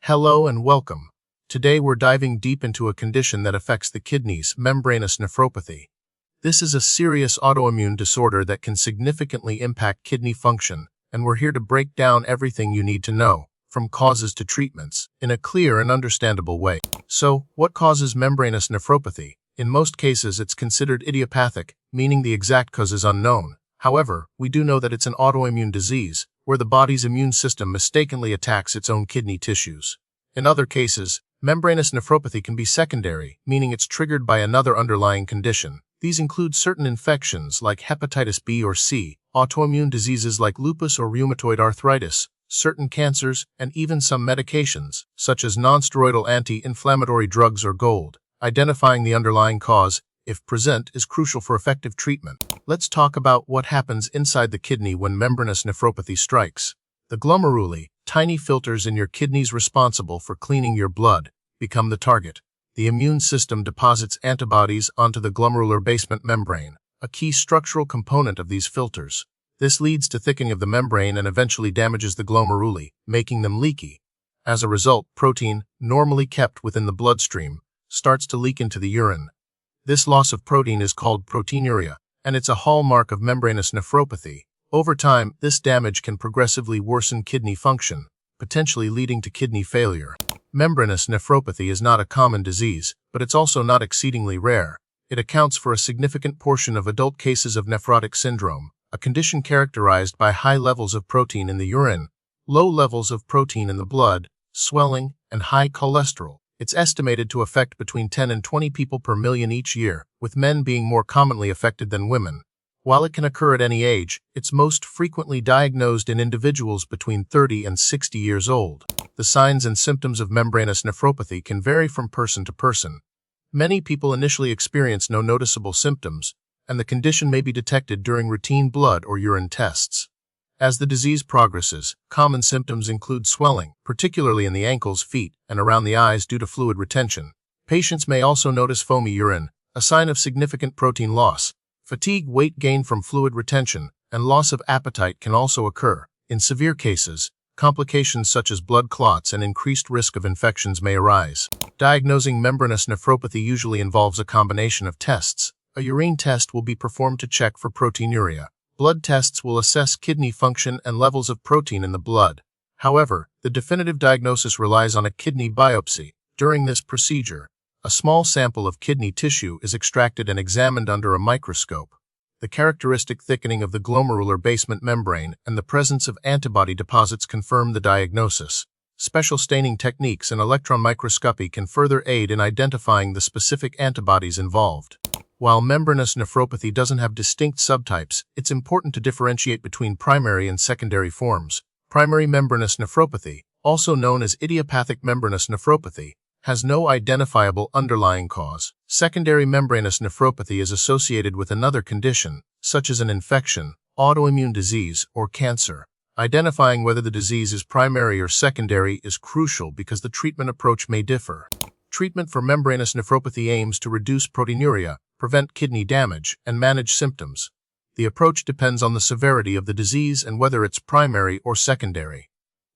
Hello and welcome. Today we're diving deep into a condition that affects the kidneys, membranous nephropathy. This is a serious autoimmune disorder that can significantly impact kidney function, and we're here to break down everything you need to know, from causes to treatments, in a clear and understandable way. So, what causes membranous nephropathy? In most cases, it's considered idiopathic, meaning the exact cause is unknown. However, we do know that it's an autoimmune disease, where the body's immune system mistakenly attacks its own kidney tissues. In other cases, membranous nephropathy can be secondary, meaning it's triggered by another underlying condition. These include certain infections like hepatitis B or C, autoimmune diseases like lupus or rheumatoid arthritis, certain cancers, and even some medications, such as nonsteroidal anti-inflammatory drugs or gold. Identifying the underlying cause, if present, is crucial for effective treatment. Let's talk about what happens inside the kidney when membranous nephropathy strikes. The glomeruli, tiny filters in your kidneys responsible for cleaning your blood, become the target. The immune system deposits antibodies onto the glomerular basement membrane, a key structural component of these filters. This leads to thickening of the membrane and eventually damages the glomeruli, making them leaky. As a result, protein, normally kept within the bloodstream, starts to leak into the urine. This loss of protein is called proteinuria, and it's a hallmark of membranous nephropathy. Over time, this damage can progressively worsen kidney function, potentially leading to kidney failure. Membranous nephropathy is not a common disease, but it's also not exceedingly rare. It accounts for a significant portion of adult cases of nephrotic syndrome, a condition characterized by high levels of protein in the urine, low levels of protein in the blood, swelling, and high cholesterol. It's estimated to affect between 10 and 20 people per million each year, with men being more commonly affected than women. While it can occur at any age, it's most frequently diagnosed in individuals between 30 and 60 years old. The signs and symptoms of membranous nephropathy can vary from person to person. Many people initially experience no noticeable symptoms, and the condition may be detected during routine blood or urine tests. As the disease progresses, common symptoms include swelling, particularly in the ankles, feet, and around the eyes due to fluid retention. Patients may also notice foamy urine, a sign of significant protein loss. Fatigue, weight gain from fluid retention, and loss of appetite can also occur. In severe cases, complications such as blood clots and increased risk of infections may arise. Diagnosing membranous nephropathy usually involves a combination of tests. A urine test will be performed to check for proteinuria. Blood tests will assess kidney function and levels of protein in the blood. However, the definitive diagnosis relies on a kidney biopsy. During this procedure, a small sample of kidney tissue is extracted and examined under a microscope. The characteristic thickening of the glomerular basement membrane and the presence of antibody deposits confirm the diagnosis. Special staining techniques and electron microscopy can further aid in identifying the specific antibodies involved. While membranous nephropathy doesn't have distinct subtypes, it's important to differentiate between primary and secondary forms. Primary membranous nephropathy, also known as idiopathic membranous nephropathy, has no identifiable underlying cause. Secondary membranous nephropathy is associated with another condition, such as an infection, autoimmune disease, or cancer. Identifying whether the disease is primary or secondary is crucial because the treatment approach may differ. Treatment for membranous nephropathy aims to reduce proteinuria, prevent kidney damage, and manage symptoms. The approach depends on the severity of the disease and whether it's primary or secondary.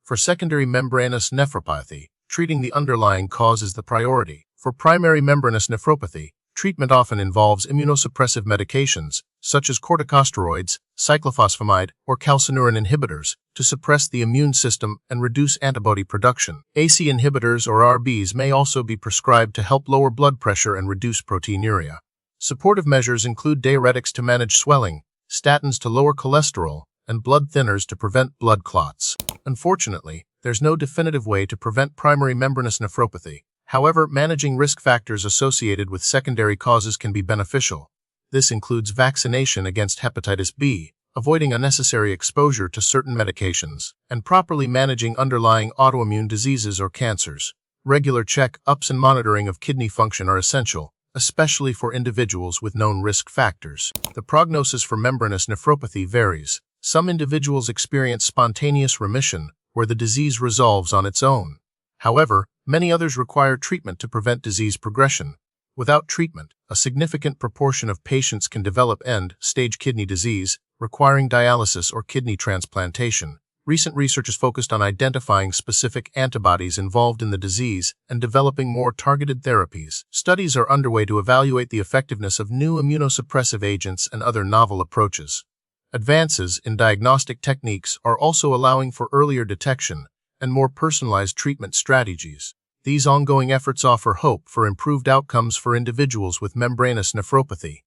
For secondary membranous nephropathy, treating the underlying cause is the priority. For primary membranous nephropathy, treatment often involves immunosuppressive medications, such as corticosteroids, cyclophosphamide, or calcineurin inhibitors, to suppress the immune system and reduce antibody production. AC inhibitors or ARBs may also be prescribed to help lower blood pressure and reduce proteinuria. Supportive measures include diuretics to manage swelling, statins to lower cholesterol, and blood thinners to prevent blood clots. Unfortunately, there's no definitive way to prevent primary membranous nephropathy. However, managing risk factors associated with secondary causes can be beneficial. This includes vaccination against hepatitis B, avoiding unnecessary exposure to certain medications, and properly managing underlying autoimmune diseases or cancers. Regular check-ups and monitoring of kidney function are essential, especially for individuals with known risk factors. The prognosis for membranous nephropathy varies. Some individuals experience spontaneous remission, where the disease resolves on its own. However, many others require treatment to prevent disease progression. Without treatment, a significant proportion of patients can develop end-stage kidney disease, requiring dialysis or kidney transplantation. Recent research is focused on identifying specific antibodies involved in the disease and developing more targeted therapies. Studies are underway to evaluate the effectiveness of new immunosuppressive agents and other novel approaches. Advances in diagnostic techniques are also allowing for earlier detection and more personalized treatment strategies. These ongoing efforts offer hope for improved outcomes for individuals with membranous nephropathy.